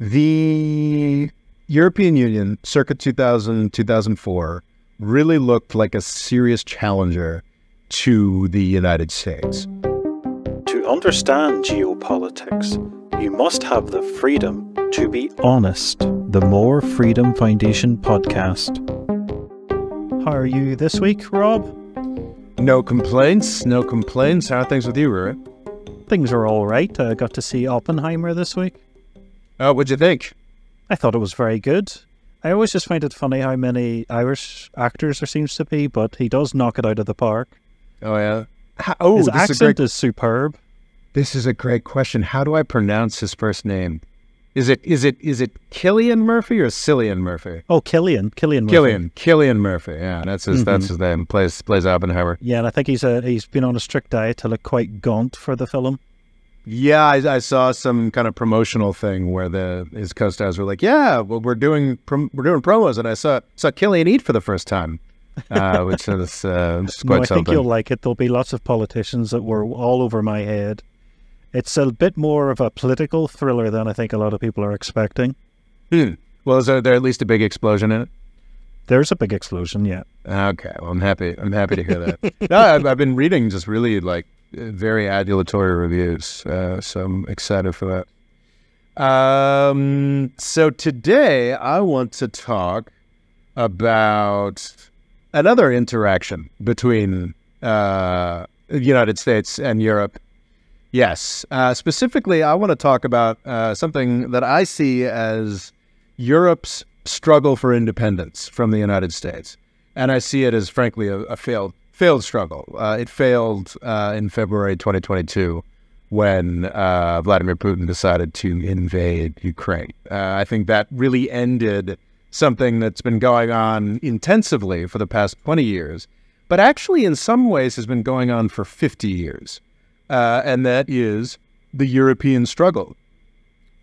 The European Union, circa 2000, 2004, really looked like a serious challenger to the United States. To understand geopolitics, you must have the freedom to be honest. The More Freedom Foundation podcast. How are you this week, Rob? No complaints, no complaints. How are things with you, Rory? Things are all right. I got to see Oppenheimer this week. Oh, what'd you think? I thought it was very good. I always just find it funny how many Irish actors there seems to be, but he does knock it out of the park. Oh, yeah? His accent is superb. This is a great question. How do I pronounce his first name? Is it Cillian Murphy or Cillian Murphy? Oh, Cillian Murphy. Cillian Murphy. Yeah, that's his name. Plays Oppenheimer. Yeah, and I think he's been on a strict diet to look quite gaunt for the film. Yeah, I saw some kind of promotional thing where his co-stars were like, "Yeah, well, we're doing promos," and I saw Cillian eat for the first time, which is quite something. I think you'll like it. There'll be lots of politicians that were all over my head. It's a bit more of a political thriller than I think a lot of people are expecting. Well, is there at least a big explosion in it? There's a big explosion, yeah. Okay, well, I'm happy to hear that. No, I've been reading just really very adulatory reviews, so I'm excited for that. So today I want to talk about another interaction between the United States and Europe. Yes, specifically I want to talk about something that I see as Europe's struggle for independence from the United States. And I see it as, frankly, a failed struggle. It failed in February 2022 when Vladimir Putin decided to invade Ukraine. I think that really ended something that's been going on intensively for the past 20 years, but actually in some ways has been going on for 50 years. And that is the European struggle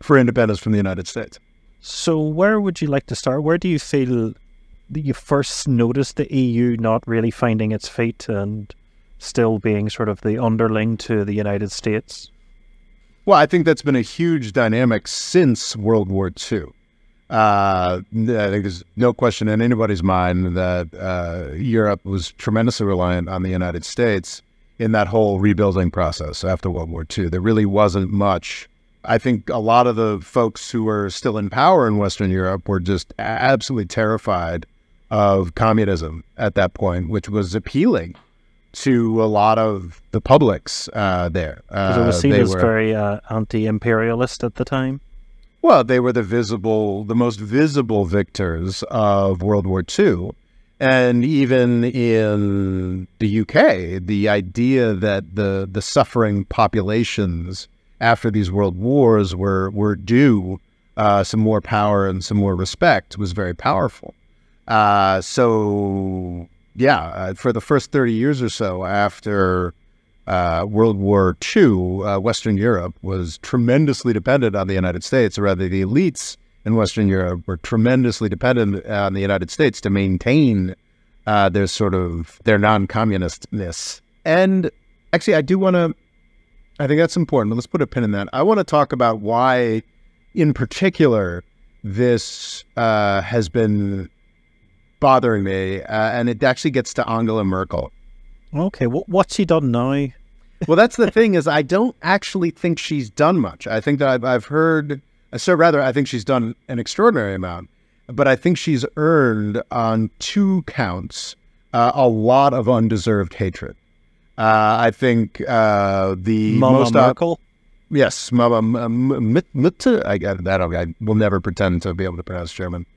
for independence from the United States. So where would you like to start? Where do you feel that you first noticed the EU not really finding its feet and still being sort of the underling to the United States? Well, I think that's been a huge dynamic since World War II. I think there's no question in anybody's mind that Europe was tremendously reliant on the United States in that whole rebuilding process after World War II. There really wasn't much. I think a lot of the folks who were still in power in Western Europe were just absolutely terrified of communism at that point, which was appealing to a lot of the publics there. Because it was seen as very anti-imperialist at the time. Well, they were the most visible victors of World War II. And even in the UK, the idea that the suffering populations after these world wars were due some more power and some more respect was very powerful. So, for the first 30 years or so after World War II, Western Europe was tremendously dependent on the United States, or rather the elites in Western Europe were tremendously dependent on the United States to maintain their non-communistness. And actually, I think that's important, but let's put a pin in that. I want to talk about why, in particular, this has been bothering me, and it actually gets to Angela Merkel. Okay, what's she done now? Well, that's the thing, is I don't actually think she's done much. I think that I've heard, I think she's done an extraordinary amount, but I think she's earned on 2 counts a lot of undeserved hatred. I think Mama Merkel? Yes, Mama Mitte. I will never pretend to be able to pronounce German.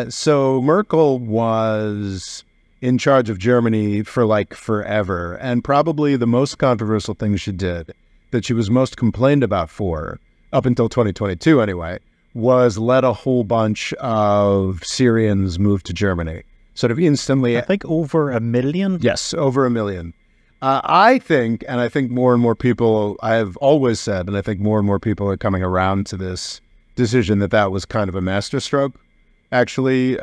So Merkel was in charge of Germany for forever, and probably the most controversial thing she did, that she was most complained about for, up until 2022 anyway, was let a whole bunch of Syrians move to Germany. Sort of instantly. I think over 1 million? Yes, over 1 million. I think more and more people, I have always said, and I think more and more people are coming around to this decision, that was kind of a masterstroke. Actually,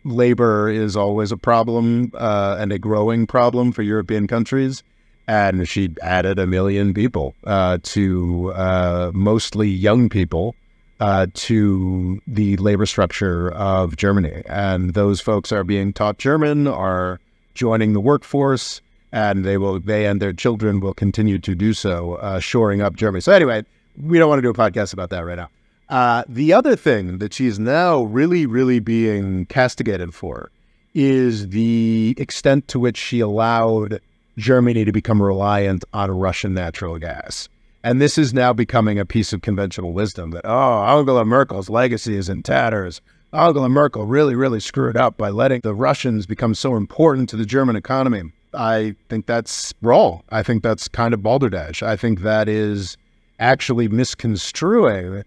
labor is always a problem and a growing problem for European countries. And she added 1 million people to mostly young people to the labor structure of Germany. And those folks are being taught German, are joining the workforce, and they and their children will continue to do so, shoring up Germany. So anyway, we don't want to do a podcast about that right now. The other thing that she's now really, really being castigated for is the extent to which she allowed Germany to become reliant on Russian natural gas. And this is now becoming a piece of conventional wisdom that, Angela Merkel's legacy is in tatters. Angela Merkel really, really screwed up by letting the Russians become so important to the German economy. I think that's wrong. I think that's kind of balderdash. I think that is actually misconstruing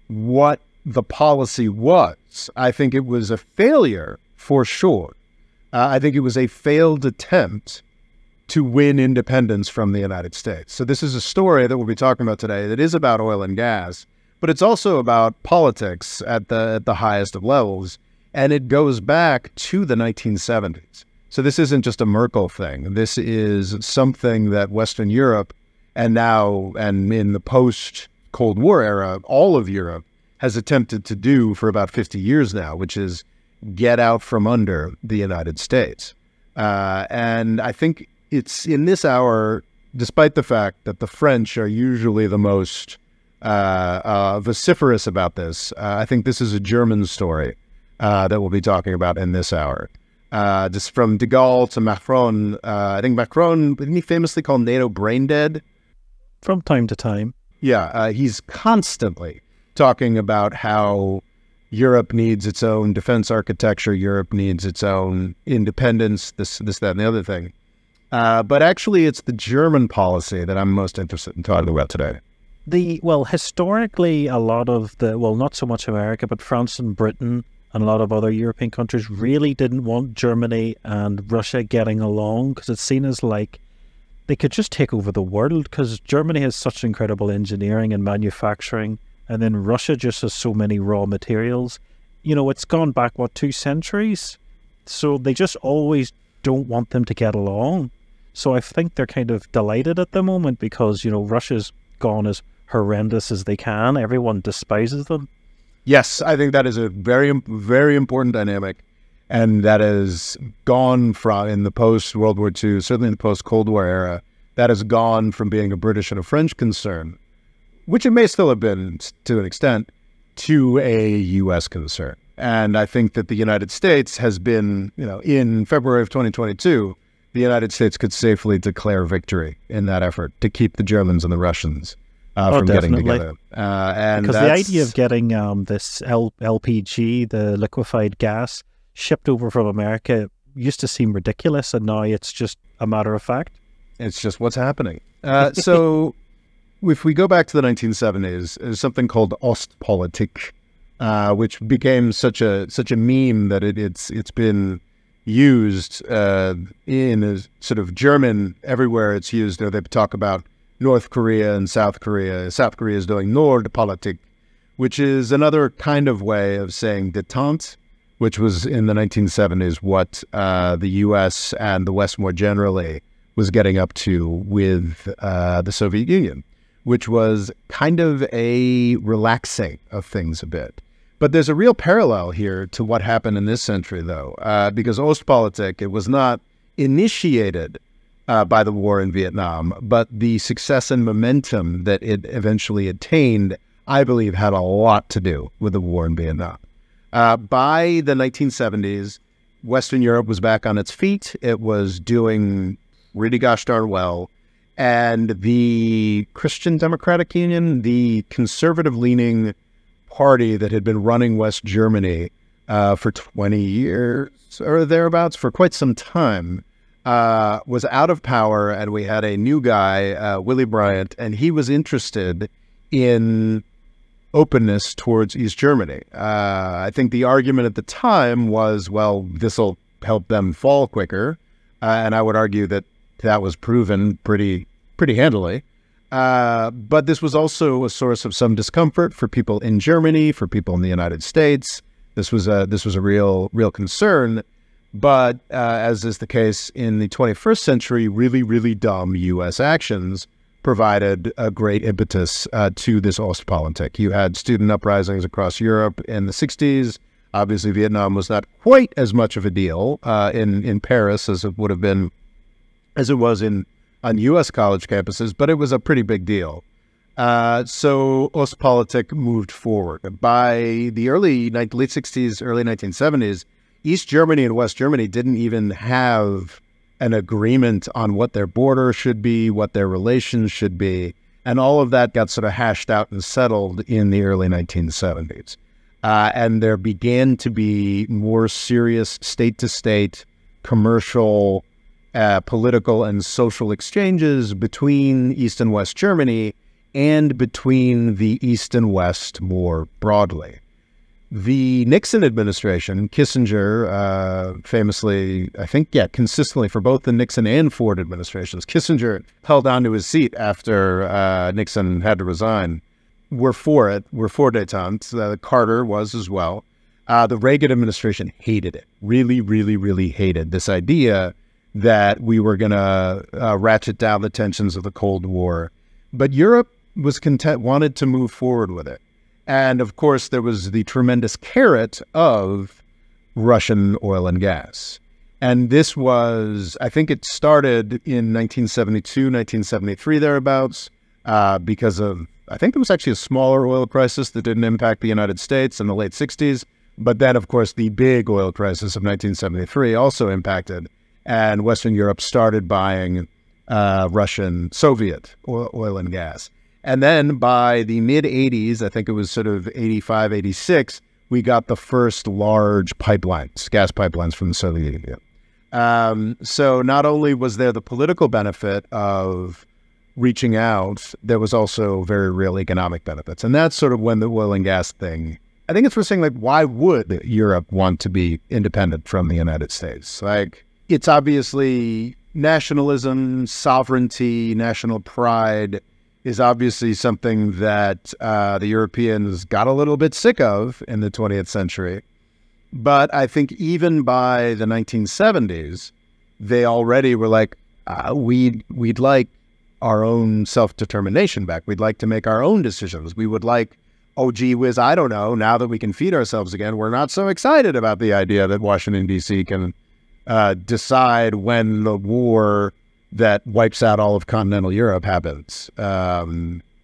what the policy was. I think it was a failure for sure. I think it was a failed attempt to win independence from the United States. So this is a story that we'll be talking about today that is about oil and gas, but it's also about politics at the highest of levels, and it goes back to the 1970s. So this isn't just a Merkel thing. This is something that Western Europe and in the post-Cold War era, all of Europe has attempted to do for about 50 years now, which is get out from under the United States. And I think it's in this hour, despite the fact that the French are usually the most vociferous about this, I think this is a German story that we'll be talking about in this hour. Just from de Gaulle to Macron, I think Macron, didn't he famously call NATO brain dead? From time to time. Yeah, he's constantly talking about how Europe needs its own defense architecture, Europe needs its own independence, this, that, and the other thing. But actually, it's the German policy that I'm most interested in talking about today. Historically, a lot of not so much America, but France and Britain and a lot of other European countries really didn't want Germany and Russia getting along because it's seen as like they could just take over the world because Germany has such incredible engineering and manufacturing, and then Russia just has so many raw materials. You know, it's gone back, 2 centuries? So they just always don't want them to get along. So I think they're kind of delighted at the moment because, Russia's gone as horrendous as they can. Everyone despises them. Yes, I think that is a very, very important dynamic. And that has gone from, in the post-World War II, certainly in the post-Cold War era, that has gone from being a British and a French concern, which it may still have been to an extent, to a U.S. concern. And I think that the United States has been, in February of 2022, the United States could safely declare victory in that effort to keep the Germans and the Russians from getting together. Because the idea of getting this LPG, the liquefied gas, shipped over from America used to seem ridiculous, and now it's just a matter of fact. It's just what's happening. So if we go back to the 1970s, there's something called Ostpolitik, which became such a meme that it's been used in a sort of German everywhere it's used. They talk about North Korea and South Korea. South Korea is doing Nordpolitik, which is another kind of way of saying détente, which was in the 1970s what the U.S. and the West more generally was getting up to with the Soviet Union, which was kind of a relaxing of things a bit. But there's a real parallel here to what happened in this century, though, because Ostpolitik, it was not initiated by the war in Vietnam, but the success and momentum that it eventually attained, I believe, had a lot to do with the war in Vietnam. By the 1970s, Western Europe was back on its feet. It was doing really gosh darn well. And the Christian Democratic Union, the conservative-leaning party that had been running West Germany for 20 years or thereabouts, for quite some time, was out of power, and we had a new guy, Willy Brandt, and he was interested in openness towards East Germany. I think the argument at the time was, well, this will help them fall quicker, and I would argue that that was proven pretty handily. But this was also a source of some discomfort for people in Germany, for people in the United States. This was a real concern. But as is the case in the 21st century, really, really dumb U.S. actions provided a great impetus to this Ostpolitik. You had student uprisings across Europe in the 60s. Obviously, Vietnam was not quite as much of a deal in Paris as it would have been, as it was on U.S. college campuses, but it was a pretty big deal. So Ostpolitik moved forward. By the late 60s, early 1970s, East Germany and West Germany didn't even have an agreement on what their border should be, what their relations should be. And all of that got sort of hashed out and settled in the early 1970s. And there began to be more serious state-to-state commercial, political, and social exchanges between East and West Germany and between the East and West more broadly. The Nixon administration, Kissinger, famously, I think, consistently for both the Nixon and Ford administrations, Kissinger held on to his seat after Nixon had to resign, were for it, were for détente. Carter was as well. The Reagan administration hated it, really, really, really hated this idea that we were going to ratchet down the tensions of the Cold War. But Europe was wanted to move forward with it. And of course, there was the tremendous carrot of Russian oil and gas. And this was, I think it started in 1972, 1973, thereabouts, because of, I think there was actually a smaller oil crisis that didn't impact the United States in the late 60s. But then, of course, the big oil crisis of 1973 also impacted. And Western Europe started buying Russian, Soviet oil and gas. And then by the mid-'80s, I think it was sort of 85, 86, we got the first large pipelines, gas pipelines from the Soviet Union. So not only was there the political benefit of reaching out, there was also very real economic benefits. And that's sort of when the oil and gas thing, I think it's worth saying, like, why would Europe want to be independent from the United States? Like, it's obviously nationalism, sovereignty, national pride is obviously something that the Europeans got a little bit sick of in the 20th century. But I think even by the 1970s, they already were like, we'd like our own self-determination back. We'd like to make our own decisions. We would like, oh, gee whiz, I don't know, now that we can feed ourselves again, we're not so excited about the idea that Washington, D.C. can decide when the war that wipes out all of continental Europe happens.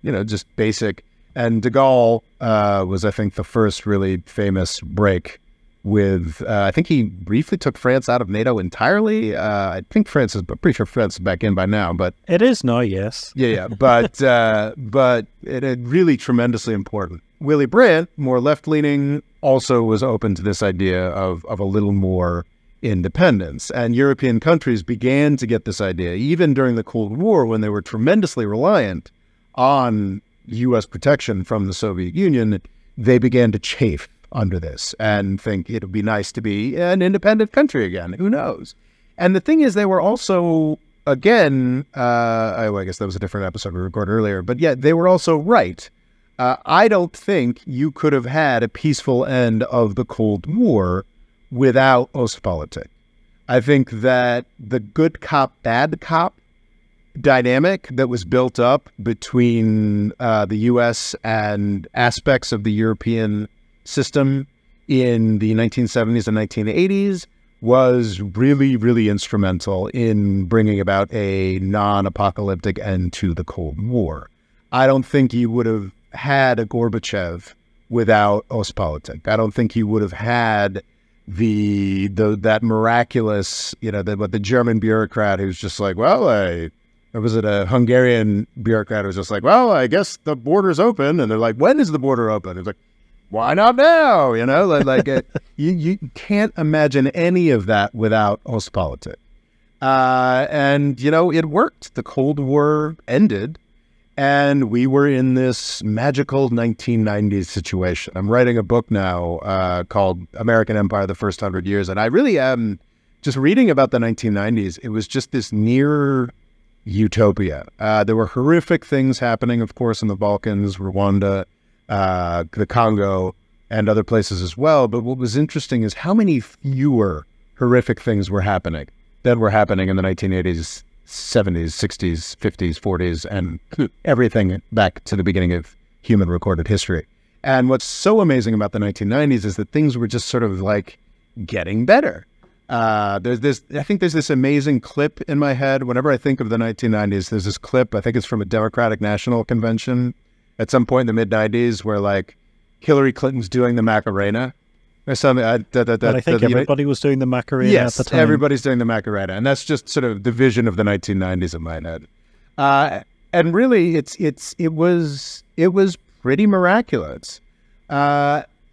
Just basic. And de Gaulle was, I think, the first really famous break with, I think he briefly took France out of NATO entirely. I think I'm pretty sure France is back in by now, but. It is now, yes. Yeah. But it really tremendously important. Willy Brandt, more left-leaning, also was open to this idea of a little more independence. And European countries began to get this idea, even during the Cold War, when they were tremendously reliant on U.S. protection from the Soviet Union, they began to chafe under this and think it would be nice to be an independent country again. Who knows? And the thing is, they were also, again, I guess that was a different episode we recorded earlier, but yeah, they were also right. I don't think you could have had a peaceful end of the Cold War without Ostpolitik. I think that the good cop, bad cop dynamic that was built up between the U.S. and aspects of the European system in the 1970s and 1980s was really, really instrumental in bringing about a non-apocalyptic end to the Cold War. I don't think you would have had a Gorbachev without Ostpolitik. I don't think you would have had that miraculous, the German bureaucrat who's just like, well, or was it a Hungarian bureaucrat who was just like, well, I guess the border's open. And they're like, when is the border open? It's like, why not now? You can't imagine any of that without Ostpolitik. And, it worked. The Cold War ended. And we were in this magical 1990s situation. I'm writing a book now called American Empire, The First 100 Years. And I really am just reading about the 1990s. It was just this near utopia. There were horrific things happening, of course, in the Balkans, Rwanda, the Congo, and other places as well. But what was interesting is how many fewer horrific things were happening than were happening in the 1980s 70s, 60s, 50s, 40s, and everything back to the beginning of human recorded history. And what's so amazing about the 1990s is that things were just sort of like getting better. I think there's this amazing clip in my head. Whenever I think of the 1990s, there's this clip, I think it's from a Democratic National Convention at some point in the mid-90s where like Hillary Clinton's doing the Macarena or something. I think everybody was doing the Macarena at the time. Yes, everybody's doing the Macarena. And that's just sort of the vision of the 1990s in my head. And really, it was pretty miraculous.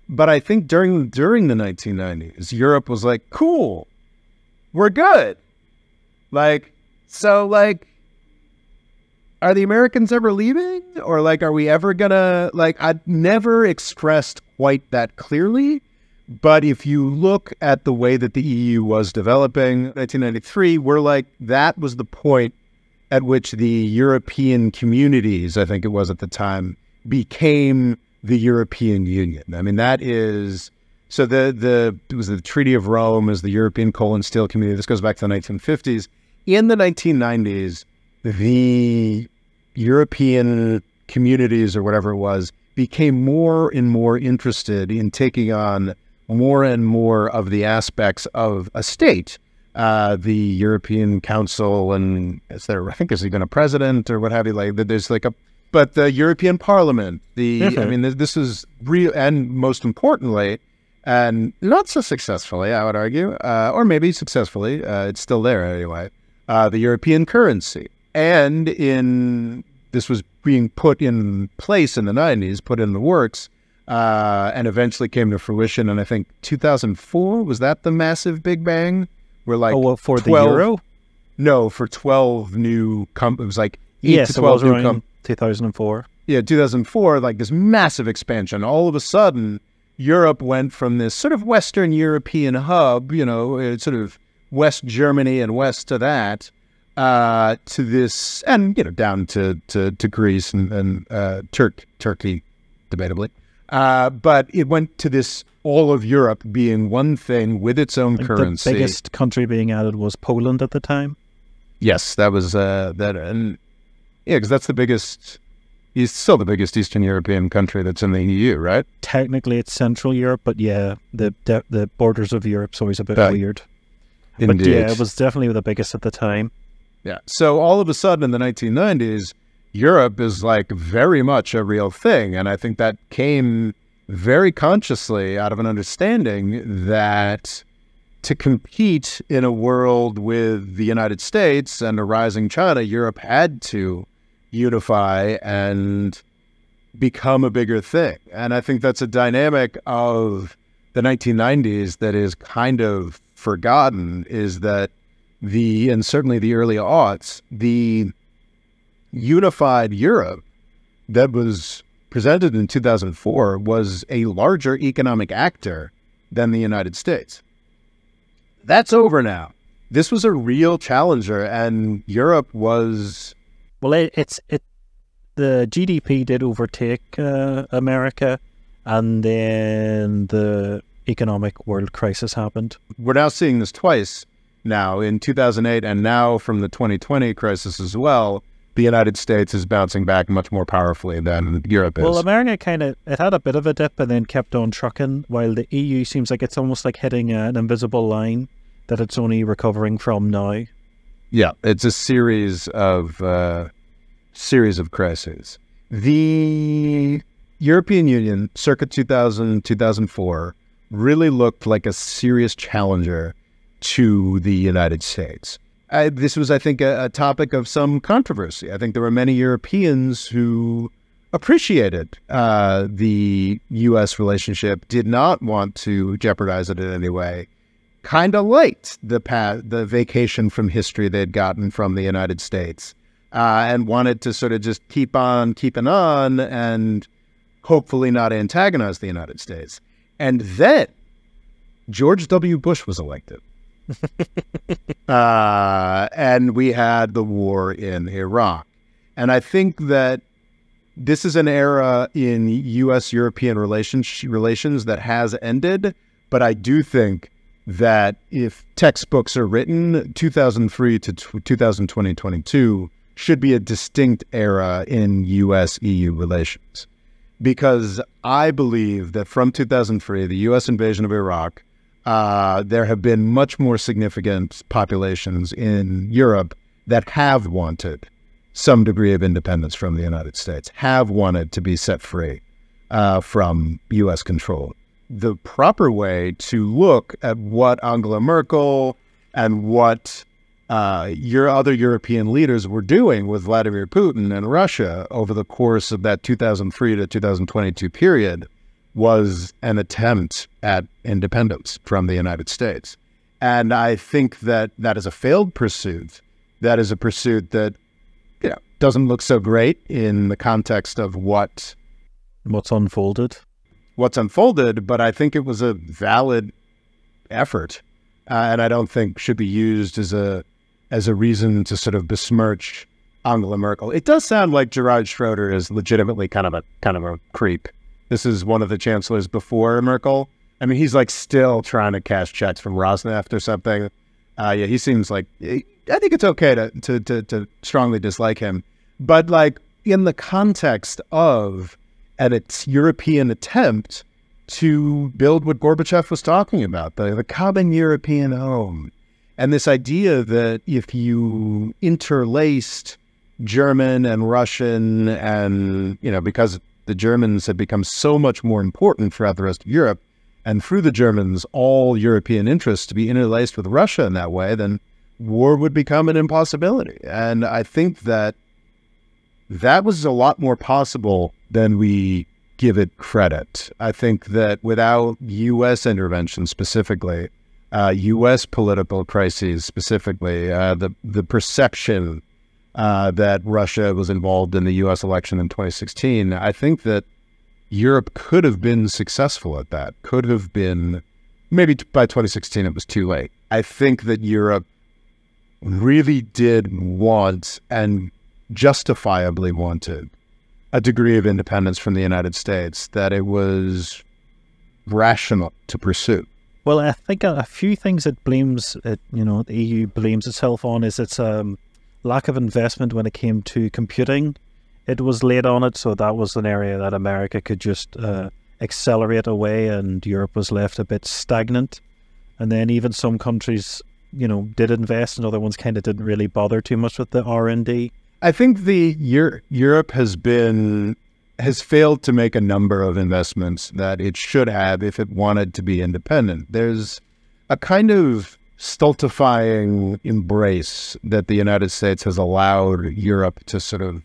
But I think during the 1990s, Europe was like, cool, we're good. Like, so like, are the Americans ever leaving? Or like, are we ever gonna, like, I'd never expressed quite that clearly. But if you look at the way that the EU was developing, 1993, we're like, that was the point at which the European communities, I think it was at the time, became the European Union. I mean, that is, so it was the Treaty of Rome as the European Coal and Steel Community. This goes back to the 1950s. In the 1990s, the European communities or whatever it was became more and more interested in taking on more and more of the aspects of a state. The European Council, and I think there's even a president or what have you, like there's like but the European Parliament, I mean, this is real, and most importantly, and not so successfully, I would argue, or maybe successfully, it's still there anyway, the European currency. And this was being put in place in the 90s, put in the works, and eventually came to fruition. And I think 2004, was that the massive Big Bang? Where like for 12, the euro? No, for 12 new it was like 8 yes, to 12 new 2004. Yeah, 2004, like this massive expansion. All of a sudden, Europe went from this sort of Western European hub, sort of West Germany and west to that, to this, and, down to Greece and Turkey, debatably. But it went to this, all of Europe being one thing with its own currency. The biggest country being added was Poland at the time. Yes, that was that, and yeah, because that's the biggest. It's still the biggest Eastern European country that's in the EU, right? Technically, it's Central Europe, but yeah, the borders of Europe's always a bit weird. Indeed. But yeah, it was definitely the biggest at the time. Yeah. So all of a sudden in the 1990s, Europe is like very much a real thing, and I think that came very consciously out of an understanding that to compete in a world with the United States and a rising China, Europe had to unify and become a bigger thing. And I think that's a dynamic of the 1990s that is kind of forgotten, is that and certainly the early aughts, the unified Europe that was presented in 2004 was a larger economic actor than the United States. That's over now. This was a real challenger, and Europe was... Well, the GDP did overtake America, and then the economic world crisis happened. We're now seeing this twice now, in 2008, and now from the 2020 crisis as well. The United States is bouncing back much more powerfully than Europe is. Well, America it had a bit of a dip and then kept on trucking, while the EU seems like it's almost like hitting an invisible line that it's only recovering from now. Yeah, it's a series of crises. The European Union, circa 2000, 2004, really looked like a serious challenger to the United States. This was, I think, a topic of some controversy. I think there were many Europeans who appreciated the U.S. relationship, did not want to jeopardize it in any way, kind of liked the vacation from history they'd gotten from the United States, and wanted to sort of just keep on keeping on and hopefully not antagonize the United States. And then George W. Bush was elected. And we had the war in Iraq. And I think that this is an era in U.S.-European relations that has ended, but I do think that if textbooks are written, 2003 to 2022 should be a distinct era in U.S.-EU relations. Because I believe that from 2003, the U.S. invasion of Iraq, there have been much more significant populations in Europe that have wanted some degree of independence from the United States, have wanted to be set free from U.S. control. The proper way to look at what Angela Merkel and what your other European leaders were doing with Vladimir Putin and Russia over the course of that 2003 to 2022 period was an attempt at independence from the United States. And I think that that is a failed pursuit. That is a pursuit that doesn't look so great in the context of what's unfolded, but I think it was a valid effort, and I don't think should be used as a reason to sort of besmirch Angela Merkel. It does sound like Gerhard Schroeder is legitimately kind of a creep. This is one of the chancellors before Merkel. I mean, he's like still trying to cash checks from Rosneft or something. He seems like, I think it's okay to strongly dislike him. But like in the context of its European attempt to build what Gorbachev was talking about, the common European home, and this idea that if you interlaced German and Russian and, because the Germans had become so much more important throughout the rest of Europe, and through the Germans, all European interests to be interlaced with Russia in that way, then war would become an impossibility. And I think that was a lot more possible than we give it credit. I think that without U.S. intervention specifically, U.S. political crises specifically, the perception that Russia was involved in the U.S. election in 2016, I think that Europe could have been successful at that, could have been, maybe by 2016 it was too late. I think that Europe really did want and justifiably wanted a degree of independence from the United States that it was rational to pursue. Well, I think a few things it blames, the EU blames itself on is its lack of investment when it came to computing. It was late on it, so that was an area that America could just accelerate away, and Europe was left a bit stagnant. And then even some countries, did invest, and other ones kind of didn't really bother too much with the R&D. I think Europe has failed to make a number of investments that it should have if it wanted to be independent. There's a kind of stultifying embrace that the United States has allowed Europe to sort of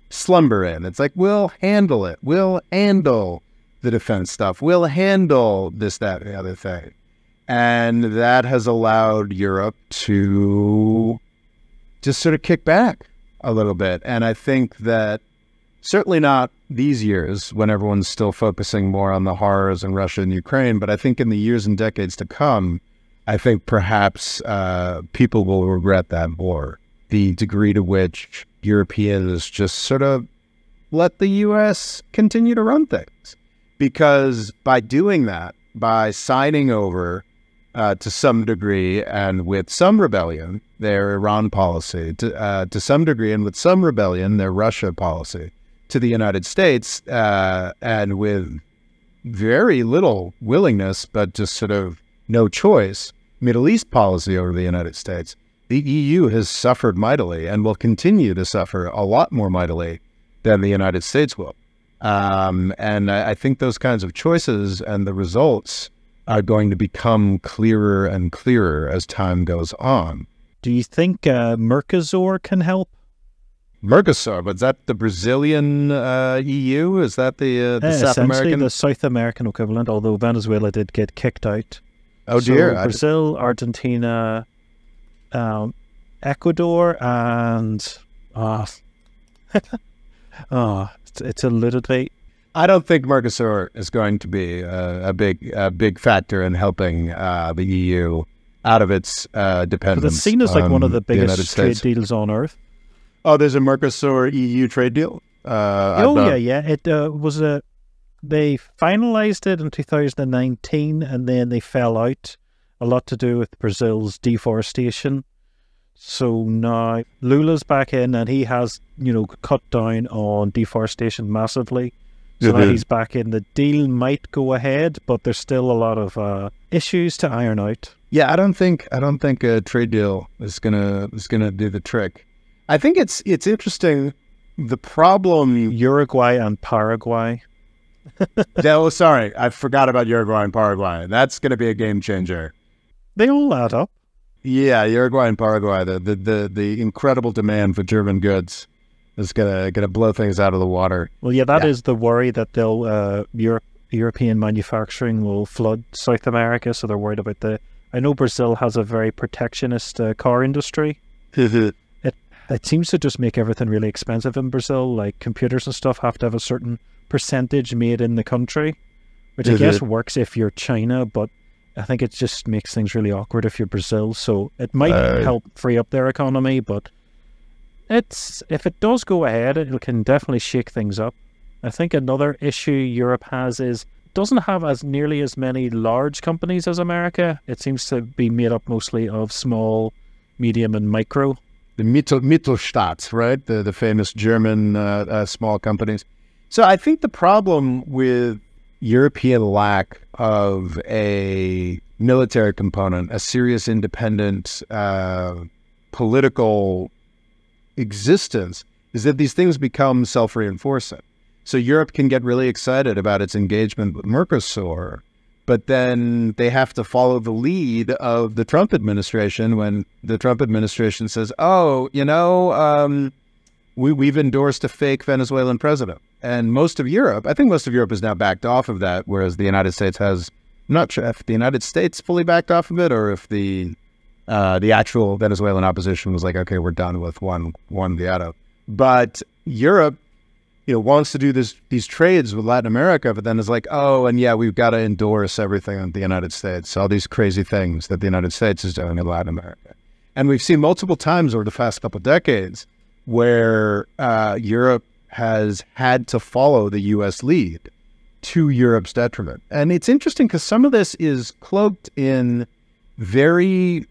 slumber in. It's like, we'll handle it. We'll handle the defense stuff. We'll handle this, that, and the other thing. And that has allowed Europe to just sort of kick back a little bit. And I think that certainly not these years when everyone's still focusing more on the horrors in Russia and Ukraine, but I think in the years and decades to come, I think perhaps people will regret that more. The degree to which Europeans just sort of let the U.S. continue to run things. Because by doing that, by signing over to some degree and with some rebellion, their Iran policy, to some degree and with some rebellion, their Russia policy to the United States, and with very little willingness, but just sort of no choice, Middle East policy over the United States, the EU has suffered mightily and will continue to suffer a lot more mightily than the United States will. And I think those kinds of choices and the results are going to become clearer and clearer as time goes on. Do you think Mercosur can help? Mercosur, but is that the Brazilian EU? Is that the South American? The South American equivalent, although Venezuela did get kicked out. Oh dear. So Brazil, Argentina, Ecuador, and it's a little bit. I don't think Mercosur is going to be a big factor in helping the EU out of its dependence. But it's seen as like one of the biggest trade deals on earth. Oh, there's a Mercosur EU trade deal? Yeah. It was they finalized it in 2019, and then they fell out. a lot to do with Brazil's deforestation. So now Lula's back in and he has, cut down on deforestation massively. So now he's back in. The deal might go ahead, but there's still a lot of issues to iron out. Yeah, I don't think a trade deal is gonna do the trick. I think it's interesting. The problem, Uruguay and Paraguay. Oh, sorry, I forgot about Uruguay and Paraguay. That's going to be a game changer. They all add up. Yeah, Uruguay and Paraguay. The incredible demand for German goods is gonna blow things out of the water. Well, yeah, that is the worry that they'll European manufacturing will flood South America. So they're worried about I know Brazil has a very protectionist car industry. It seems to just make everything really expensive in Brazil. Like computers and stuff have to have a certain percentage made in the country, which I guess works if you're China, but I think it just makes things really awkward if you're Brazil. So it might help free up their economy, but if it does go ahead, it can definitely shake things up. I think another issue Europe has is it doesn't have nearly as many large companies as America. It seems to be made up mostly of small, medium, and micro. The Mittelstadt, right? The famous German small companies. So I think the problem with European lack of a military component, a serious independent political existence, is that these things become self-reinforcing. So Europe can get really excited about its engagement with Mercosur, but then they have to follow the lead of the Trump administration when the Trump administration says, we've endorsed a fake Venezuelan president. And most of Europe, I think most of Europe has now backed off of that, whereas the United States has, I'm not sure if the United States fully backed off of it or if the actual Venezuelan opposition was like, okay, we're done with Juan Guaido. But Europe, wants to do these trades with Latin America, but then is like, oh, and yeah, we've got to endorse everything in the United States, all these crazy things that the United States is doing in Latin America. And we've seen multiple times over the past couple of decades where Europe has had to follow the U.S. lead to Europe's detriment. And it's interesting because some of this is cloaked in very,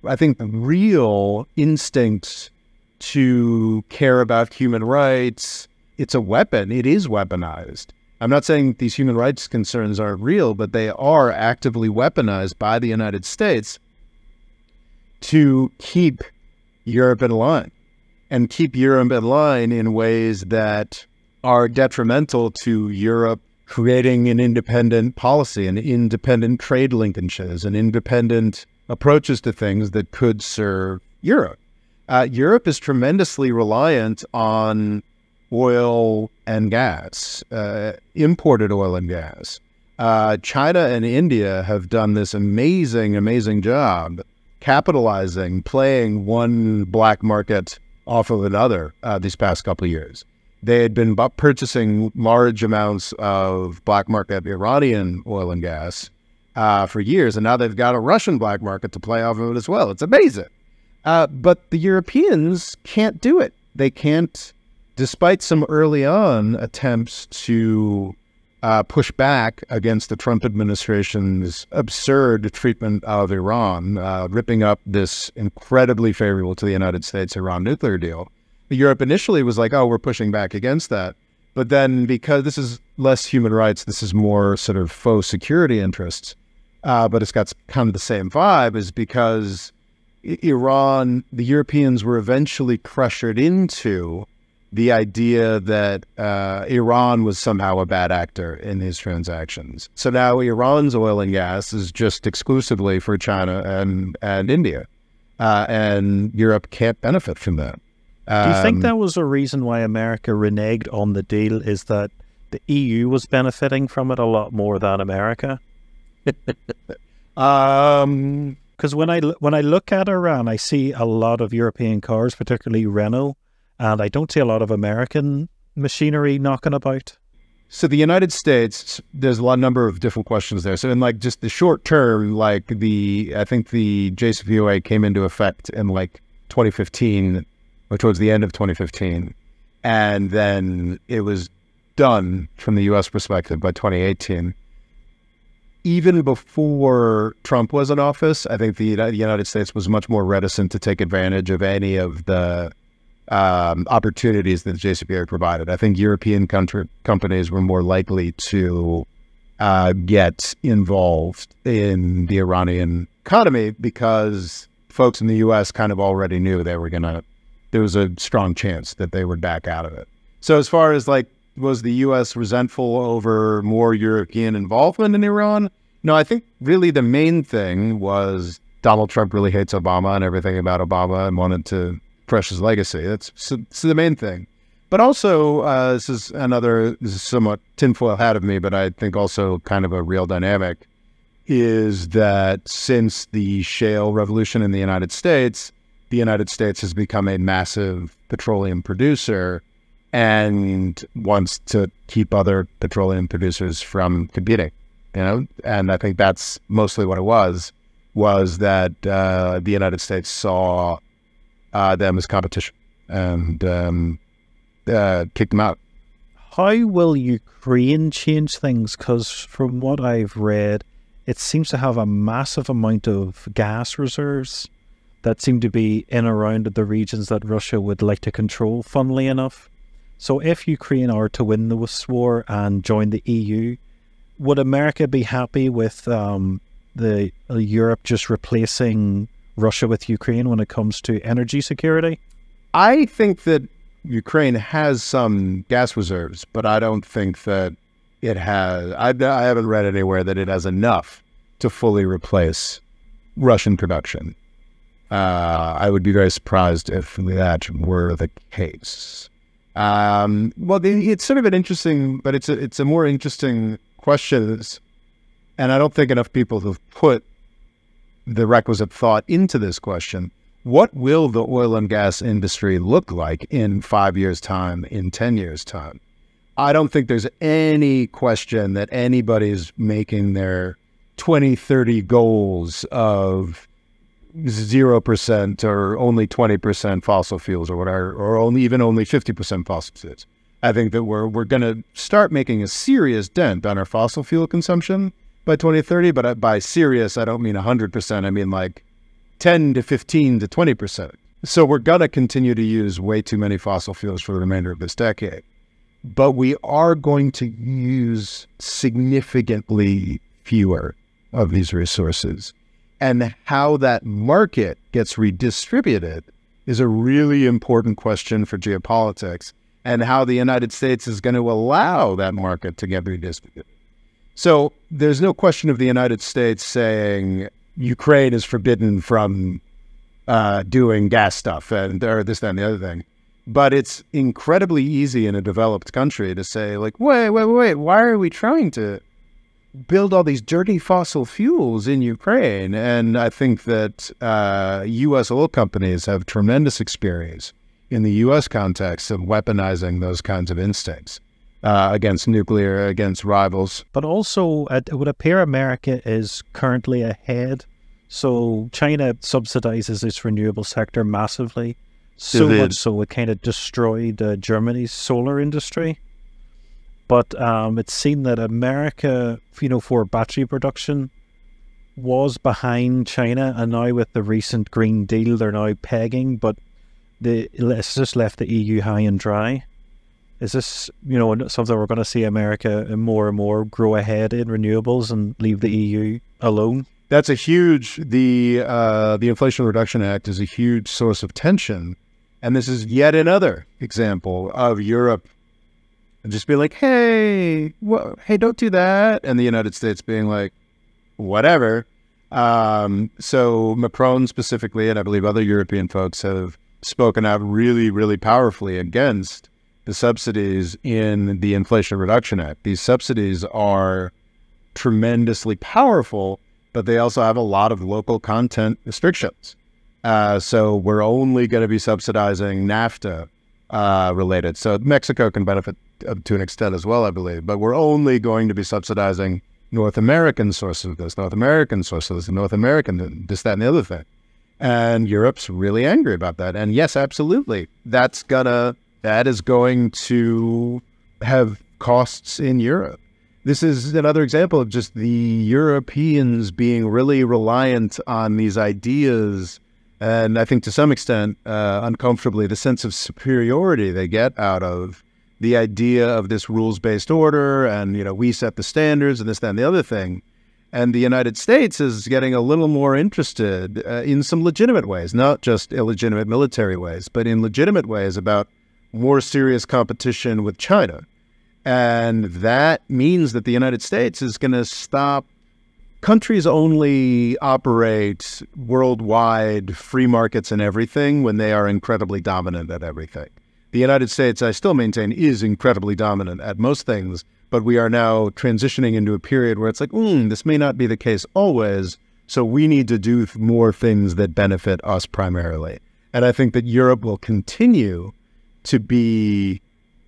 I think, real instincts to care about human rights. It's a weapon. It is weaponized. I'm not saying these human rights concerns aren't real, but they are actively weaponized by the United States to keep Europe in line and keep Europe in line in ways that are detrimental to Europe creating an independent policy, an independent trade linkages, and independent approaches to things that could serve Europe. Europe is tremendously reliant on oil and gas, imported oil and gas. China and India have done this amazing job capitalizing, playing one black market off of another these past couple of years. They had been purchasing large amounts of black market Iranian oil and gas for years, and now they've got a Russian black market to play off of it as well. It's amazing. But the Europeans can't do it. They can't, despite some early on attempts to push back against the Trump administration's absurd treatment of Iran, ripping up this incredibly favorable to the United States Iran nuclear deal. Europe initially was like, oh, we're pushing back against that. But then because this is less human rights, this is more sort of faux security interests, but it's got kind of the same vibe, is because Iran, the Europeans were eventually pressured into the idea that Iran was somehow a bad actor in these transactions. So now Iran's oil and gas is just exclusively for China and India, and Europe can't benefit from that. Do you think that was a reason why America reneged on the deal, is that the EU was benefiting from it a lot more than America? Because when I look at Iran, I see a lot of European cars, particularly Renault, and I don't see a lot of American machinery knocking about. So the United States, there's a number of different questions there. So in like just the short term, I think the JCPOA came into effect in like 2015, or towards the end of 2015. And then it was done from the U.S. perspective by 2018. even before Trump was in office, I think the United States was much more reticent to take advantage of any of the opportunities that the JCPOA provided. I think European companies were more likely to get involved in the Iranian economy because folks in the U.S. kind of already knew there was a strong chance that they would back out of it. So as far as like, was the U.S. resentful over more European involvement in Iran? No, I think really the main thing was Donald Trump really hates Obama and everything about Obama and wanted to crush his legacy. That's the main thing. But also, this is somewhat tinfoil hat of me, but I think also kind of a real dynamic, is that since the shale revolution in the United States has become a massive petroleum producer and wants to keep other petroleum producers from competing, And I think that's mostly what it was that the United States saw them as competition and kicked them out. How will Ukraine change things? Because from what I've read, it seems to have a massive amount of gas reserves that seem to be in around the regions that Russia would like to control, funnily enough. So if Ukraine are to win this war and join the EU, would America be happy with the Europe just replacing Russia with Ukraine when it comes to energy security? I think that Ukraine has some gas reserves, but I don't think that it has. I haven't read anywhere that it has enough to fully replace Russian production. I would be very surprised if that were the case. Well, it's sort of an interesting, but it's a more interesting question, and I don't think enough people have put the requisite thought into this question. What will the oil and gas industry look like in 5 years' time, in 10 years' time? I don't think there's any question that anybody's making their 2030 goals of 0% or only 20% fossil fuels or whatever, or only 50% fossil fuels. I think that we're going to start making a serious dent on our fossil fuel consumption by 2030, but by serious, I don't mean 100%. I mean like 10 to 15 to 20%. So we're going to continue to use way too many fossil fuels for the remainder of this decade. But we are going to use significantly fewer of these resources. And how that market gets redistributed is a really important question for geopolitics, and how the United States is going to allow that market to get redistributed. So there's no question of the United States saying Ukraine is forbidden from doing gas stuff or this, that, and the other thing. But it's incredibly easy in a developed country to say, like, wait, why are we trying to build all these dirty fossil fuels in Ukraine? And I think that U.S. oil companies have tremendous experience in the U.S. context of weaponizing those kinds of instincts against rivals. But also, it would appear America is currently ahead. So China subsidizes its renewable sector massively. So much so it kind of destroyed Germany's solar industry. But it's seen that America, for battery production, was behind China, and now with the recent Green Deal, they're now pegging. But it's just left the EU high and dry. Is this, something we're going to see America more and more grow ahead in renewables and leave the EU alone? That's a huge. The Inflation Reduction Act is a huge source of tension, and this is yet another example of Europe and just be like, hey, don't do that. And the United States being like, whatever. So Macron specifically, and I believe other European folks have spoken out really, really powerfully against the subsidies in the Inflation Reduction Act. These subsidies are tremendously powerful, but they also have a lot of local content restrictions. So we're only going to be subsidizing NAFTA related. So Mexico can benefit to an extent as well, I believe, but we're only going to be subsidizing North American sources of this, North American, this, that, and the other thing. And Europe's really angry about that. And yes, absolutely, that is going to have costs in Europe. this is another example of just the Europeans being really reliant on these ideas, and I think to some extent, uncomfortably, the sense of superiority they get out of the idea of this rules-based order, and, we set the standards and this, that, and the other thing. And the United States is getting a little more interested in some legitimate ways, not just illegitimate military ways, but in legitimate ways about more serious competition with China. And that means that the United States is going to stop. Countries only operate worldwide free markets and everything when they are incredibly dominant at everything. The United States, I still maintain, is incredibly dominant at most things, but we are now transitioning into a period where it's like, this may not be the case always, so we need to do more things that benefit us primarily. And I think that Europe will continue to be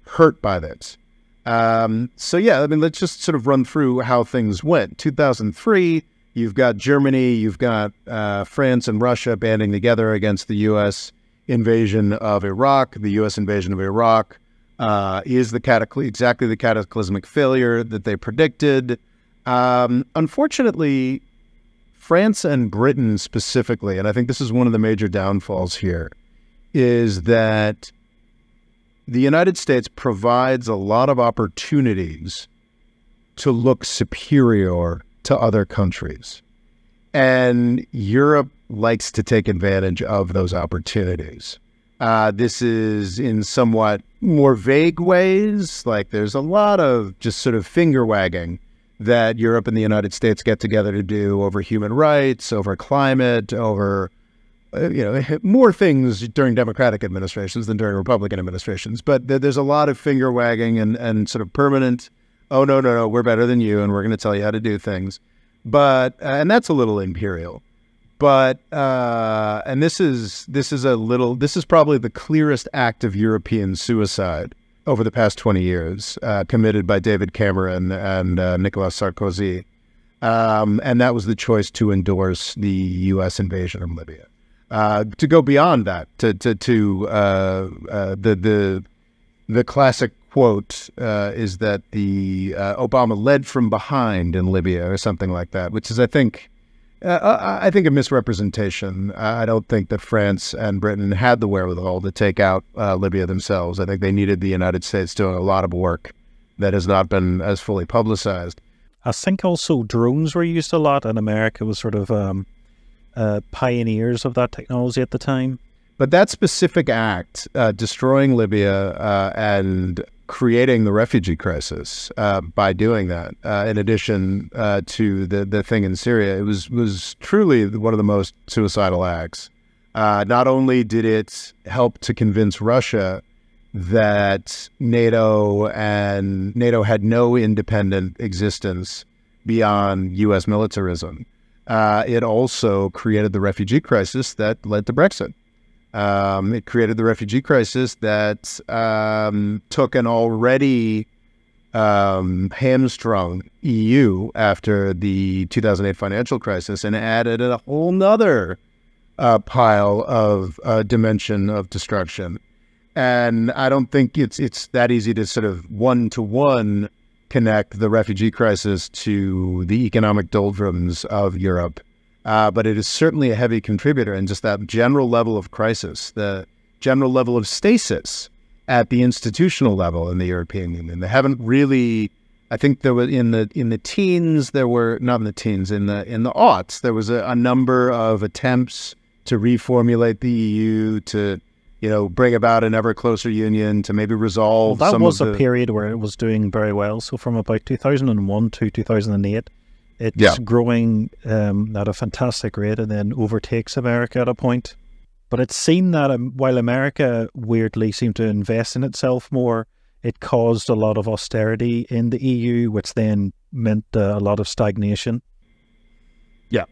hurt by this. Let's just sort of run through how things went. 2003, you've got Germany, you've got France and Russia banding together against the U.S. invasion of Iraq. The U.S. invasion of Iraq is exactly the cataclysmic failure that they predicted. Unfortunately, France and Britain specifically, and I think this is one of the major downfalls here, is that the United States provides a lot of opportunities to look superior to other countries. And Europe likes to take advantage of those opportunities. This is in somewhat more vague ways, like there's a lot of just sort of finger wagging that Europe and the United States get together to do over human rights, over climate, over more things during Democratic administrations than during Republican administrations. But there's a lot of finger wagging and sort of permanent, oh, no, we're better than you, and we're going to tell you how to do things. But, and that's a little imperial. But, and this is probably the clearest act of European suicide over the past 20 years, committed by David Cameron and Nicolas Sarkozy. And that was the choice to endorse the U.S. invasion of Libya. To go beyond that, the classic quote is that the Obama led from behind in Libya or something like that, which is, I think a misrepresentation. I don't think that France and Britain had the wherewithal to take out Libya themselves. I think they needed the United States doing a lot of work that has not been as fully publicized. I think also drones were used a lot, and America was sort of pioneers of that technology at the time. But that specific act, destroying Libya and creating the refugee crisis by doing that, in addition to the thing in Syria, it was truly one of the most suicidal acts. Not only did it help to convince Russia that NATO had no independent existence beyond U.S. militarism, it also created the refugee crisis that led to Brexit. It created the refugee crisis that took an already hamstrung EU after the 2008 financial crisis and added a whole nother pile of dimension of destruction. And I don't think it's that easy to sort of one-to-one connect the refugee crisis to the economic doldrums of Europe. But it is certainly a heavy contributor, and just that general level of crisis, the general level of stasis at the institutional level in the European Union. They haven't really, I think there was in the teens, there were, not in the teens, in the aughts, there was a number of attempts to reformulate the EU, to bring about an ever closer union, to maybe resolve some of the... That was a period where it was doing very well. So from about 2001 to 2008, it's growing at a fantastic rate and then overtakes America at a point. But it's seen that while America weirdly seemed to invest in itself more, it caused a lot of austerity in the EU, which then meant a lot of stagnation. Yeah.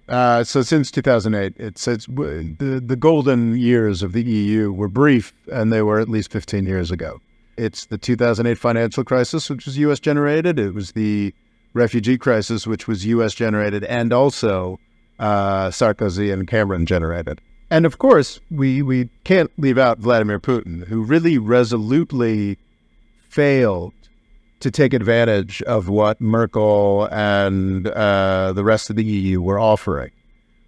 So since 2008, it's the golden years of the EU were brief, and they were at least 15 years ago. It's the 2008 financial crisis, which was U.S. generated. It was the refugee crisis, which was U.S. generated, and also Sarkozy and Cameron generated. And of course, we can't leave out Vladimir Putin, who really resolutely failed to take advantage of what Merkel and the rest of the EU were offering,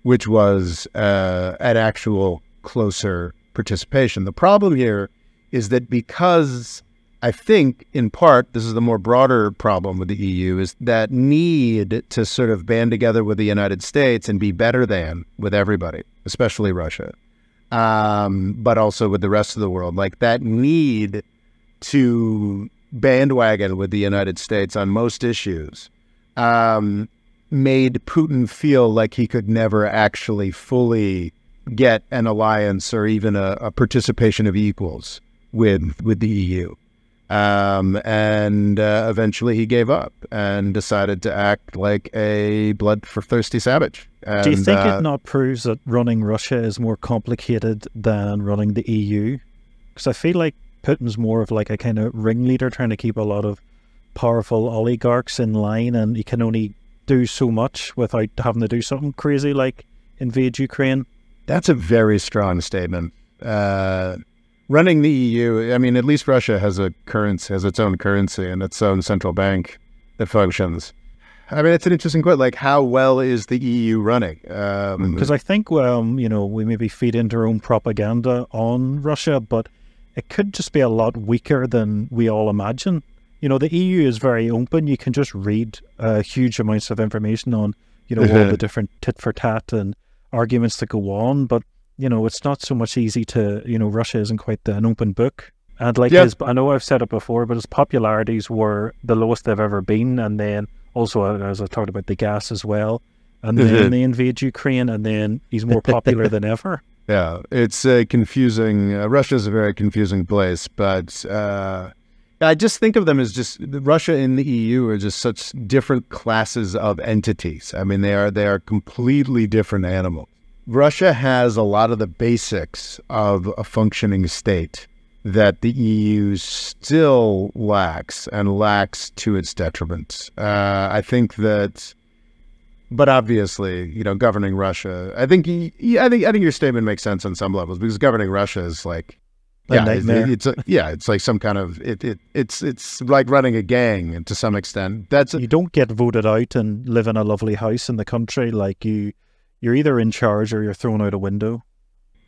which was an actual closer participation. The problem here is that because I think, in part, this is the more broader problem with the EU, is that need to sort of band together with the United States and be better than with everybody, especially Russia, but also with the rest of the world. Like that need to bandwagon with the United States on most issues made Putin feel like he could never actually fully get an alliance or even a participation of equals with the EU. And eventually he gave up and decided to act like a bloodthirsty savage. And, do you think it not proves that running Russia is more complicated than running the EU? Because I feel like Putin's more of like a kind of ringleader trying to keep a lot of powerful oligarchs in line, and he can only do so much without having to do something crazy like invade Ukraine. That's a very strong statement. Running the EU, I mean, at least Russia has a currency, has its own currency and its own central bank that functions. I mean, it's an interesting question. Like, how well is the EU running? Because I think, you know, we maybe feed into our own propaganda on Russia, but it could just be a lot weaker than we all imagine. You know, the EU is very open. You can just read huge amounts of information on, you know, all the different tit for tat and arguments that go on, but you know, it's not so much easy to, you know, Russia isn't quite an open book. And like I know I've said it before, but his popularities were the lowest they've ever been. And then also, as I talked about, the gas as well. And then they invade Ukraine, and then he's more popular than ever. Yeah, it's a confusing, Russia's a very confusing place, but I just think of them as just, Russia and the EU are just such different classes of entities. I mean, they are completely different animals. Russia has a lot of the basics of a functioning state that the EU still lacks, and lacks to its detriment. I think that, but obviously, you know, governing Russia, I think your statement makes sense on some levels, because governing Russia is like, it's like some kind of it's like running a gang to some extent. You don't get voted out and live in a lovely house in the country. Like you're either in charge or you're thrown out a window.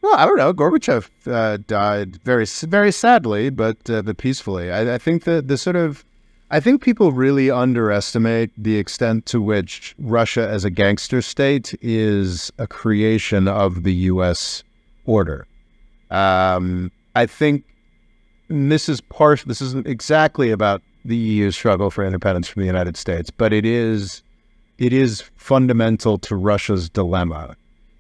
Well, I don't know. Gorbachev died very, very sadly, but peacefully. I think that I think people really underestimate the extent to which Russia as a gangster state is a creation of the U.S. order. I think this isn't exactly about the EU's struggle for independence from the United States, but it is fundamental to Russia's dilemma,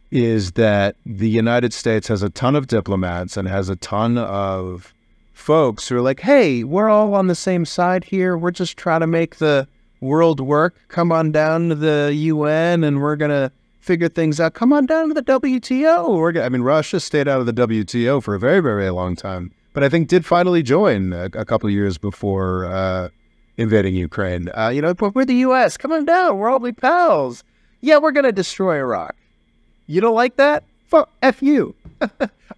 is that the United States has a ton of diplomats and has a ton of folks who are like, hey, we're all on the same side here. We're just trying to make the world work. Come on down to the UN and we're going to figure things out. Come on down to the WTO. Russia stayed out of the WTO for a very, very long time, but I think did finally join a couple of years before invading Ukraine. But we're the U.S. Come on down. We're all big pals. Yeah, we're going to destroy Iraq. You don't like that? F you.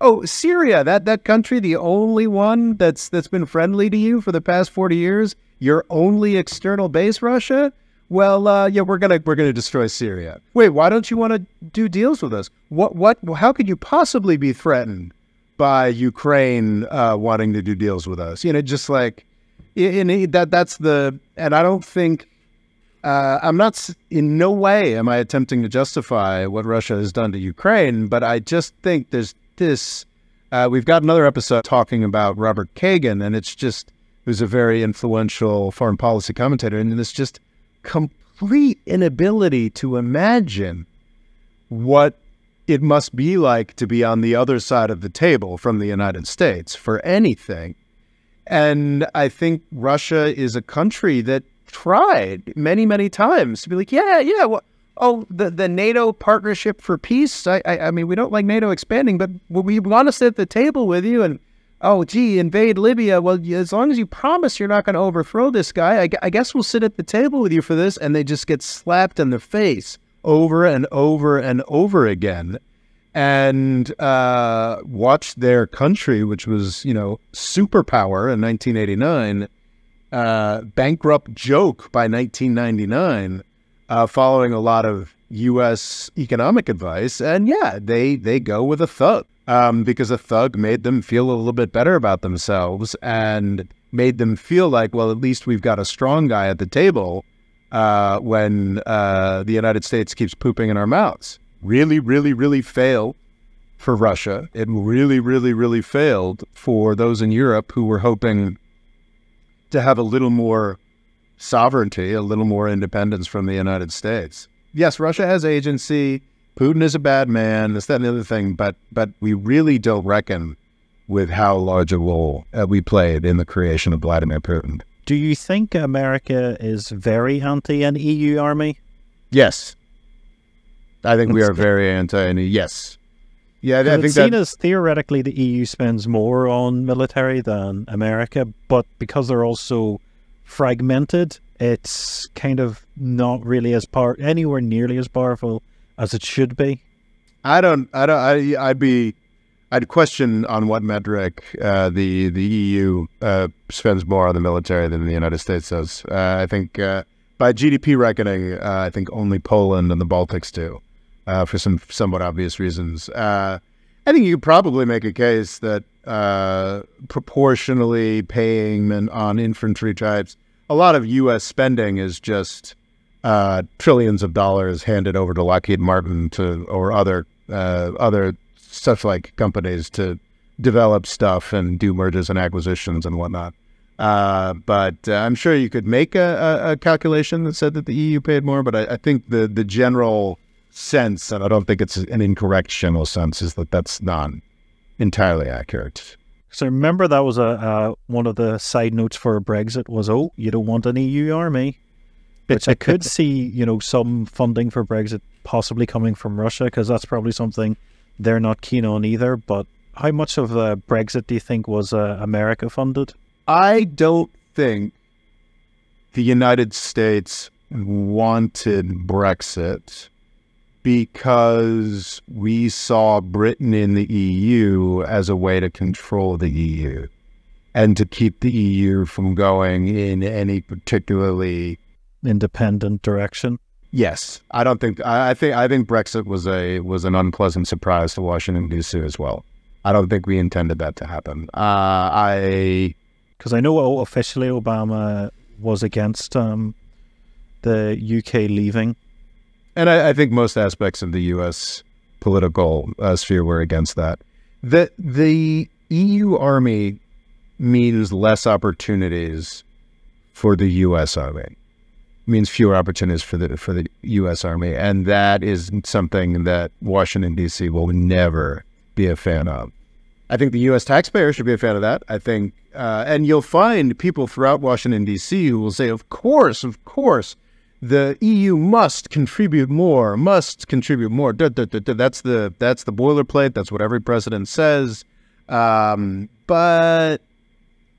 Oh, Syria, that country, the only one that's been friendly to you for the past 40 years, your only external base, Russia? Well, we're gonna destroy Syria. Wait, why don't you want to do deals with us? How could you possibly be threatened by Ukraine wanting to do deals with us? Just like, and I don't think, I'm not, in no way am I attempting to justify what Russia has done to Ukraine, but I just think there's this, we've got another episode talking about Robert Kagan, and who's a very influential foreign policy commentator, and this just complete inability to imagine what it must be like to be on the other side of the table from the United States for anything. And I think Russia is a country that tried many, many times to be like, the NATO partnership for peace. I mean, we don't like NATO expanding, but we want to sit at the table with you. And invade Libya. Well, as long as you promise you're not going to overthrow this guy, I guess we'll sit at the table with you for this. And they just get slapped in the face over and over and over again, and watch their country, which was, superpower in 1989, bankrupt joke by 1999, following a lot of U.S. economic advice. And yeah, they go with a thug because a thug made them feel a little bit better about themselves and made them feel like, well, at least we've got a strong guy at the table when the United States keeps pooping in our mouths. Really, really, really failed for Russia. It really, really, really failed for those in Europe who were hoping to have a little more sovereignty, a little more independence from the United States. Yes, Russia has agency. Putin is a bad man, this, that, and the other thing, but we really don't reckon with how large a role we played in the creation of Vladimir Putin. Do you think America is very anti an EU army? Yes. I think we are very anti, yes. Yeah, I think it's seen as theoretically the EU spends more on military than America, but because they're also fragmented, it's kind of not really anywhere nearly as powerful as it should be. I'd question on what metric the EU spends more on the military than the United States does. I think by GDP reckoning, I think only Poland and the Baltics do. For some somewhat obvious reasons. I think you could probably make a case that proportionally paying on infantry types, a lot of U.S. spending is just trillions of dollars handed over to Lockheed Martin or other such like companies to develop stuff and do mergers and acquisitions and whatnot. But I'm sure you could make a calculation that said that the EU paid more, but I think the general sense, and I don't think it's an incorrect general sense, is that that's not entirely accurate. So remember that was one of the side notes for Brexit was, oh, you don't want an EU army, which I could see, some funding for Brexit possibly coming from Russia, because that's probably something they're not keen on either. But how much of Brexit do you think was America funded? I don't think the United States wanted Brexit because we saw Britain in the EU as a way to control the EU and to keep the EU from going in any particularly independent direction. Yes, I think Brexit was an unpleasant surprise to Washington D.C. as well. I don't think we intended that to happen. Because I know officially Obama was against the UK leaving. And I think most aspects of the U.S. political sphere were against that. The EU army means less opportunities for the U.S. army. It means fewer opportunities for the U.S. army, and that is something that Washington D.C. will never be a fan of. I think the U.S. taxpayer should be a fan of that. I think, and you'll find people throughout Washington D.C. who will say, "Of course." The EU must contribute more. That's the boilerplate. That's what every president says. But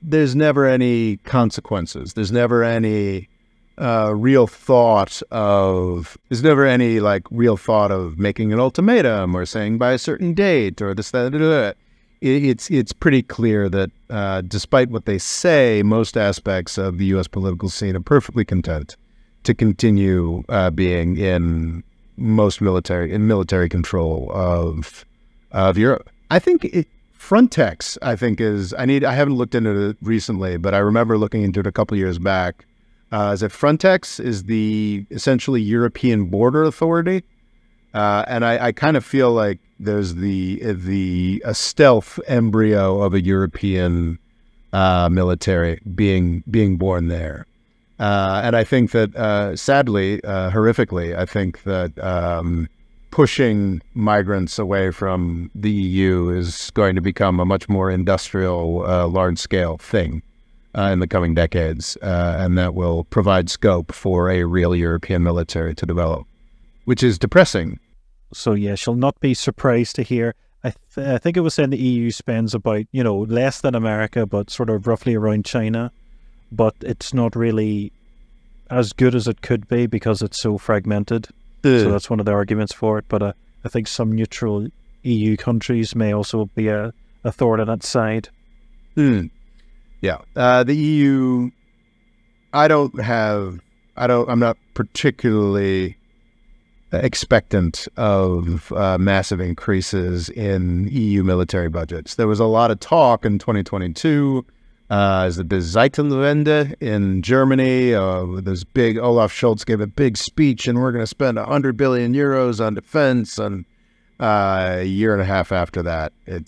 there's never any consequences. There's never any real thought of making an ultimatum or saying by a certain date or this, that. It's pretty clear that despite what they say, most aspects of the U.S. political scene are perfectly content to continue being in military control of Europe. I think Frontex, I haven't looked into it recently, but I remember looking into it a couple of years back. Is that Frontex is the essentially European border authority, and I kind of feel like there's a stealth embryo of a European military being born there. And I think that, sadly, horrifically, I think that pushing migrants away from the EU is going to become a much more industrial, large-scale thing in the coming decades, and that will provide scope for a real European military to develop, which is depressing. So, yes, you'll not be surprised to hear. I think it was saying the EU spends about, less than America, but sort of roughly around China. But it's not really as good as it could be because it's so fragmented. So that's one of the arguments for it. But I think some neutral EU countries may also be a thorn on that side. Yeah. The EU I'm not particularly expectant of massive increases in EU military budgets. There was a lot of talk in 2022. The Zeitenwende in Germany, this big Olaf Scholz gave a big speech, and we're going to spend 100 billion euros on defense. And a year and a half after that, it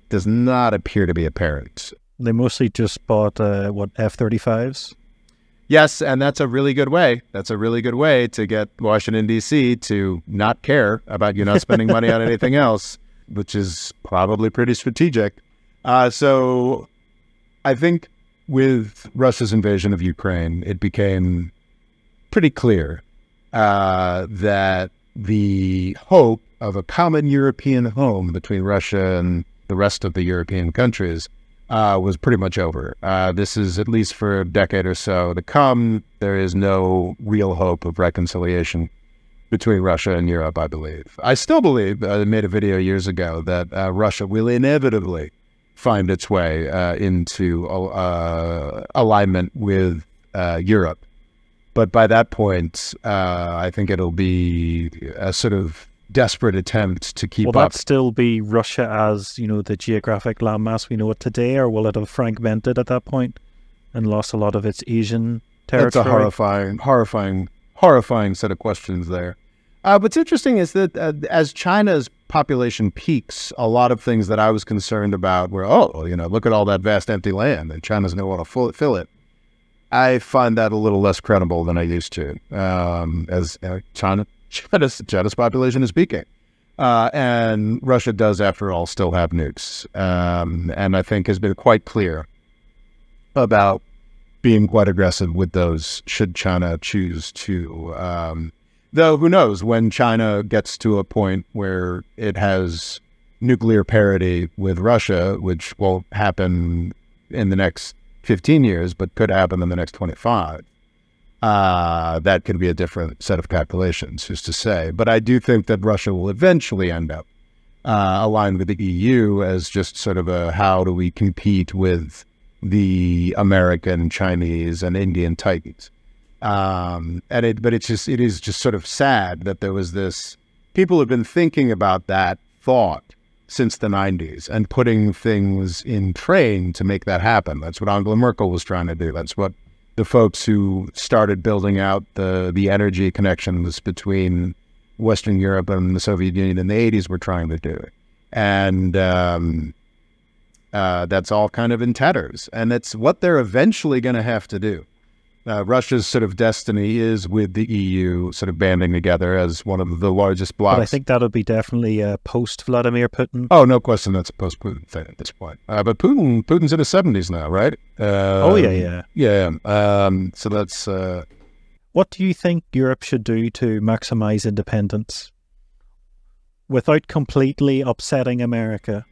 does not appear to be apparent. They mostly just bought F-35s. Yes, and that's a really good way. That's a really good way to get Washington, D.C. to not care about you not spending money on anything else, which is probably pretty strategic. So I think with Russia's invasion of Ukraine, it became pretty clear that the hope of a common European home between Russia and the rest of the European countries was pretty much over. This is, at least for a decade or so to come, there is no real hope of reconciliation between Russia and Europe, I believe. I still believe, I made a video years ago, that Russia will inevitably find its way into alignment with Europe. But by that point, I think it'll be a sort of desperate attempt to keep up. Will that still be Russia as, the geographic landmass we know it today, or will it have fragmented at that point and lost a lot of its Asian territory? That's a horrifying set of questions there. What's interesting is that as China's population peaks, a lot of things that I was concerned about were, look at all that vast empty land, and China's going to want to fill it. I find that a little less credible than I used to, as China's population is peaking. And Russia does, after all, still have nukes. And I think has been quite clear about being quite aggressive with those should China choose to. Though, who knows, when China gets to a point where it has nuclear parity with Russia, which won't happen in the next 15 years, but could happen in the next 25. That could be a different set of calculations, who's to say. But I do think that Russia will eventually end up aligned with the EU as just sort of a how do we compete with the American, Chinese, and Indian titans. But it is just sort of sad that there was this. People have been thinking about that thought since the 90s and putting things in train to make that happen. That's what Angela Merkel was trying to do. That's what the folks who started building out the energy connections between Western Europe and the Soviet Union in the 80s were trying to do. And that's all kind of in tatters. And it's what they're eventually going to have to do. Russia's sort of destiny is with the EU sort of banding together as one of the largest blocs. But I think that'll be definitely post-Vladimir Putin. Oh, no question that's a post-Putin thing at this point. But Putin's in his 70s now, right? Yeah. So that's... What do you think Europe should do to maximize independence without completely upsetting America?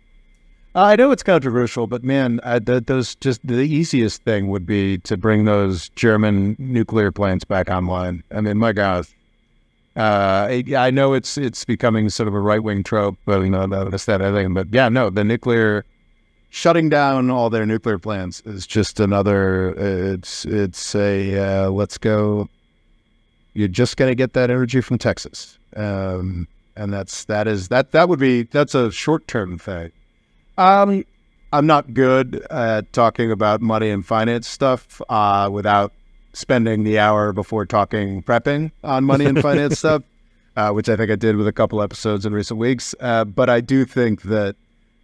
I know it's controversial, but man, the easiest thing would be to bring those German nuclear plants back online. I mean, my God, I know it's becoming sort of a right-wing trope, but that's that thing. But yeah, no, shutting down all their nuclear plants is just another. It's a let's go. You're just going to get that energy from Texas, and that's a short-term thing. I'm not good at talking about money and finance stuff without spending the hour before prepping on money and finance stuff, which I think I did with a couple episodes in recent weeks. But I do think that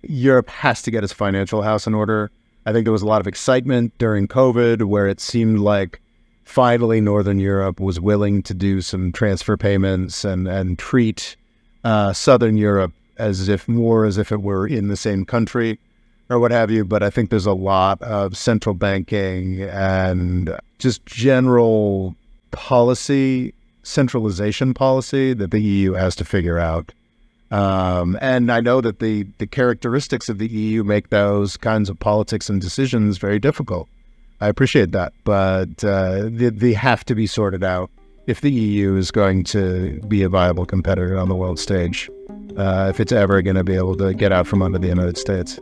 Europe has to get its financial house in order. I think there was a lot of excitement during COVID where it seemed like finally Northern Europe was willing to do some transfer payments and treat Southern Europe as if it were in the same country or what have you. But I think there's a lot of central banking and just general centralization policy that the EU has to figure out. And I know that the characteristics of the EU make those kinds of politics and decisions very difficult. I appreciate that, but they have to be sorted out if the EU is going to be a viable competitor on the world stage, if it's ever going to be able to get out from under the United States.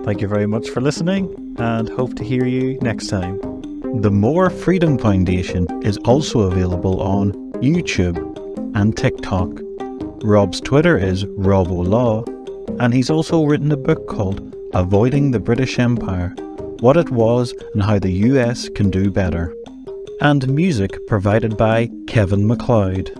Thank you very much for listening, and hope to hear you next time. The More Freedom Foundation is also available on YouTube and TikTok. Rob's Twitter is RobOLaw, and he's also written a book called Avoiding the British Empire: What It Was and How the US Can Do Better. And music provided by Kevin MacLeod.